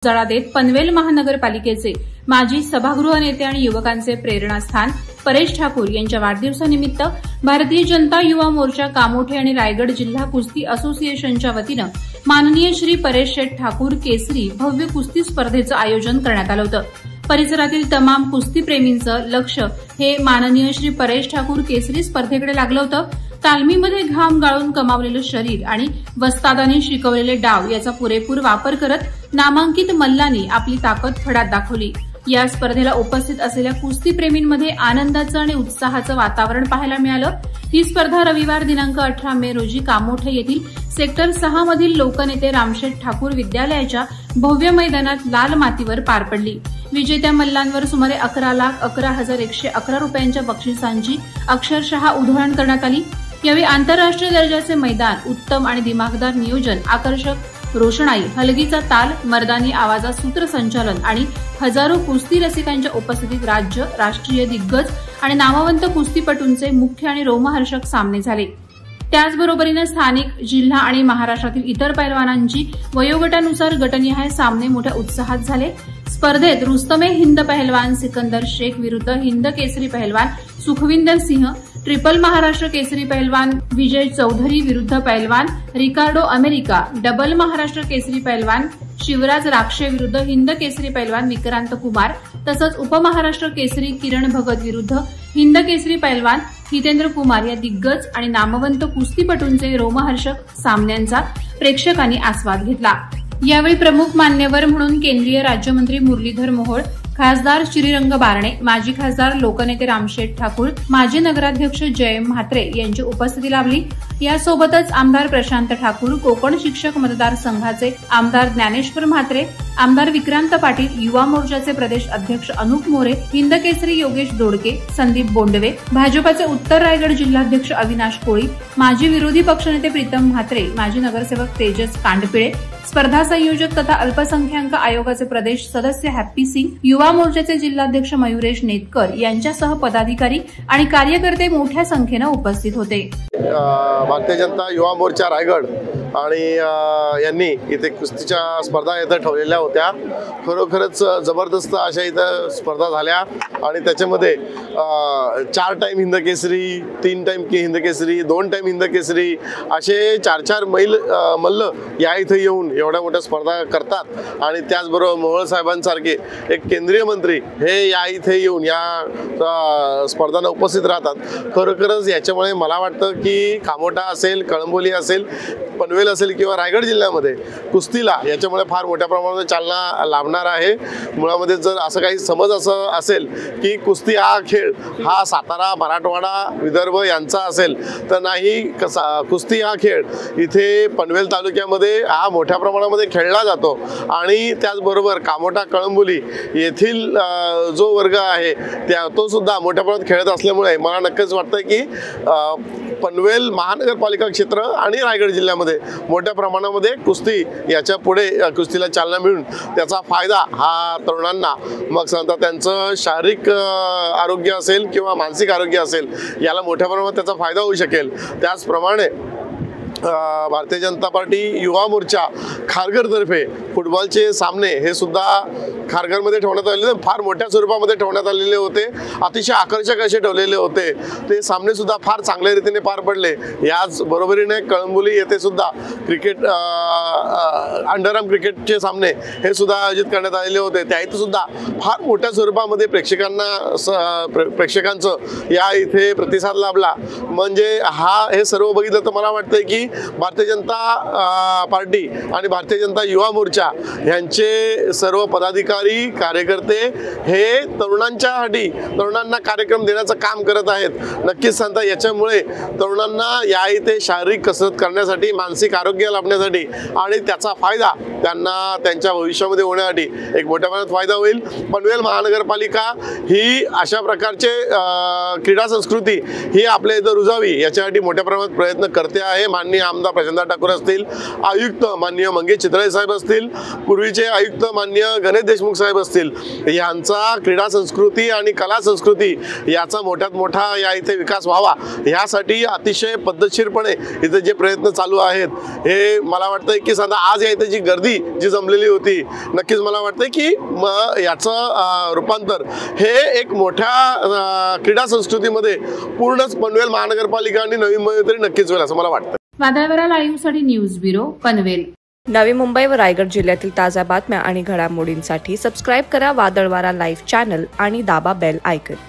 उजाळा देत पनवेल महानगरपालिकेचे माजी सभागृह नेते आणि युवकांचे प्रेरणास्थान परेश ठाकूर यांच्या वाढदिवसानिमित्त भारतीय जनता युवा मोर्चा कामोठे आणि रायगड जिल्हा कुस्ती असोसिएशनच्या वतीनं माननीय श्री परेश शेठ ठाकूर केसरी भव्य कुस्ती स्पर्धेचं आयोजन करण्यात आलं होतं। परिसरातील तमाम कुस्तीप्रेमींचं लक्ष हे माननीय श्री परेश ठाकूर केसरी स्पर्धेकडे लागलं होतं। तालमीमध्ये घाम गाळून कमावलेलं शरीर आणि वस्तादाने शिकवलेले डाव याचा पुरेपूर वापर करत नामांकित मल्लांनी आपली ताकद फडात दाखवली। या स्पर्धेला उपस्थित असलेल्या कुस्तीप्रेमींमध्ये आनंदाचं आणि उत्साहाचं वातावरण पाहायला मिळालं। ही स्पर्धा रविवार दिनांक 18 मे रोजी कामोठे येथील सेक्टर 6 मधील लोकनेते रामशेठ ठाकूर विद्यालयाच्या भव्य मैदानात लाल मातीवर पार पडली। विजेत्या मल्लांवर सुमारे 11,11,111 रुपयांच्या बक्षिसांची अक्षरशः उधळण करण्यात आली। यावेळी आंतरराष्ट्रीय दर्जाचे मैदान, उत्तम आणि दिमागदार नियोजन, आकर्षक रोषणाई, हलगीचा ताल, मर्दानी आवाजात सूत्रसंचालन आणि हजारो कुस्ती रसिकांच्या उपस्थितीत राज्य, राष्ट्रीय दिग्गज आणि नामवंत कुस्तीपटूंचे मुख्य आणि रोमहर्षक सामने झाले। त्याचबरोबरीने स्थानिक, जिल्हा आणि महाराष्ट्रातील इतर पैलवानांची वयोगटानुसार गटनिहाय सामने मोठ्या उत्साहात झाले। स्पर्धेत रुस्तमे हिंद पहलवान सिकंदर शेख विरुद्ध हिंद केसरी पहलवान सुखविंदर सिंह, ट्रिपल महाराष्ट्र केसरी पहलवान विजय चौधरी विरुद्ध पहलवान रिकार्डो अमेरिका, डबल महाराष्ट्र केसरी पहलवान शिवराज राक्षे विरुद्ध हिंद केसरी पहलवान विक्रांत कुमार, तसंच उपमहाराष्ट्र केसरी किरण भगत विरुद्ध हिंद केसरी पहलवान हितेंद्र कुमार या दिग्गज आणि नामवंत कुस्तीपटूंचे रोमहर्षक सामन्यांचा प्रेक्षकांनी आस्वाद घेतला। यावेळी प्रमुख मान्यवर म्हणून केंद्रीय राज्यमंत्री मुरलीधर मोहोळ, खासदार श्रीरंग बारणे, माजी खासदार लोकनेते रामशेठ ठाकूर, माजी नगराध्यक्ष जयंत म्हात्रे यांची उपस्थिती लाभली। यासोबतच आमदार प्रशांत ठाकूर, कोकण शिक्षक मतदारसंघाचे आमदार ज्ञानेश्वर म्हात्रे, आमदार विक्रांत पाटील, युवा मोर्चाचे प्रदेश अध्यक्ष अनुप मोरे, हिंद केसरी योगेश दोडके, संदीप बोंडवे, भाजपाचे उत्तर रायगड जिल्हाध्यक्ष अविनाश कोळी, माजी विरोधी पक्षनेते प्रीतम म्हात्रे, माजी नगरसेवक तेजस कांडपिळे, स्पर्धा संयोजक तथा अल्पसंख्याक आयोगाचे प्रदेश सदस्य हॅप्पी सिंग, युवा मोर्चाचे जिल्हाध्यक्ष मयुरेश नेतकर यांच्यासह पदाधिकारी आणि कार्यकर्ते मोठ्या संख्येने उपस्थित होते। भारतीय जनता युवा मोर्चा रायगड आणि यांनी इथे कुस्तीच्या स्पर्धा इथे ठेवलेल्या होत्या। खरोखरच जबरदस्त अशा इथे स्पर्धा झाल्या आणि त्याच्यामध्ये 4 time Hind Kesari, 3 time Hind Kesari, 2 time Hind Kesari असे 4-4 मल्ल या इथे येऊन एवढ्या मोठ्या स्पर्धा करतात। आणि त्याचबरोबर मोहोळ साहेबांसारखे एक केंद्रीय मंत्री हे या इथे येऊन या स्पर्धांना उपस्थित राहतात। खरोखरच याच्यामुळे मला वाटतं की कामोठा असेल, कळंबोली असेल, पनवेल असेल किंवा रायगड जिल्ह्यामध्ये कुस्तीला याच्यामुळे फार मोठ्या प्रमाणात चालना लाभणार आहे। मुळामध्ये जर असं काही समज असं असेल की कुस्ती हा खेळ हा सातारा, मराठवाडा, विदर्भ यांचा असेल तर नाही, कुस्ती हा खेळ इथे पनवेल तालुक्यामध्ये हा मोठ्या प्रमाणामध्ये खेळला जातो। आणि त्याचबरोबर कामोठा, कळंबोली येथील जो वर्ग आहे तो सुद्धा मोठ्या प्रमाणात खेळत असल्यामुळे मला नक्कीच वाटतं की पनवेल महानगरपालिका क्षेत्र आणि रायगड जिल्ह्यामध्ये मोठ्या प्रमाणामध्ये कुस्ती याच्या पुढे कुस्तीला चालना मिळून त्याचा फायदा हा तरुणांना, मग सांगता त्यांचं शारीरिक आरोग्य असेल किंवा मानसिक आरोग्य असेल याला मोठ्या प्रमाणात त्याचा फायदा होऊ शकेल। त्याचप्रमाणे भारतीय जनता पार्टी युवा मोर्चा खारघरतर्फे फुटबॉलचे सामने हे सुद्धा खारघरमध्ये ठेवण्यात आलेले, फार मोठ्या स्वरूपामध्ये ठेवण्यात आलेले होते, अतिशय आकर्षक असे ठेवलेले होते। ते सामने सुद्धा फार चांगल्या रीतीने पार पडले। याच बरोबरीने कळंबोली येथे सुद्धा क्रिकेट अंडरआर्म क्रिकेटचे सामने हे सुद्धा आयोजित करण्यात आलेले होते। त्या इथे सुद्धा फार मोठ्या स्वरूपामध्ये प्रेक्षकांचं या इथे प्रतिसाद लाभला। म्हणजे हे सर्व बघितलं तर मला वाटतंय की भारतीय जनता पार्टी आणि भारतीय जनता युवा मोर्चा यांचे सर्व पदाधिकारी, कार्यकर्ते हे तरुणांना कार्यक्रम देण्याचं काम करत आहेत। नक्कीच सांगता याच्यामुळे तरुणांना या इथे शारीरिक कसरत करण्यासाठी, मानसिक आरोग्य लाभण्यासाठी आणि त्याचा फायदा त्यांना त्यांच्या भविष्यामध्ये होण्यासाठी एक मोठ्या प्रमाणात फायदा होईल। पनवेल महानगरपालिका ही अशा प्रकारचे क्रीडा संस्कृती ही आपल्या इथं रुजावी याच्यासाठी मोठ्या प्रमाणात प्रयत्न करते आहे। माननीय माननीय आमदार प्रशांत ठाकूर असतील, आयुक्त माननीय मंगेश चितळे साहेब असतील, पूर्वीचे आयुक्त माननीय गणेश देशमुख साहेब असतील, यांचा क्रीडा संस्कृती आणि कला संस्कृती याचा मोठ्यात मोठा या इथे विकास व्हावा यासाठी अतिशय पद्धतशीरपणे इथे जे प्रयत्न चालू आहेत, हे मला वाटतंय की सध्या आज या इथे जी गर्दी जी जमलेली होती, नक्कीच मला वाटतंय की याचं रूपांतर हे एक मोठ्या क्रीडा संस्कृतीमध्ये पूर्णच पनवेल महानगरपालिका आणि नवी मुंबई तरी नक्कीच होईल असं मला वाटतं. वादळवारा लाईव्हसाठी न्यूज ब्युरो, पनवेल. नवी मुंबई व रायगड जिल्ह्यातील ताज्या बातम्या आणि घडामोडींसाठी सबस्क्राईब करा वादळवारा लाईव्ह चॅनल आणि दाबा बेल आयकॉन.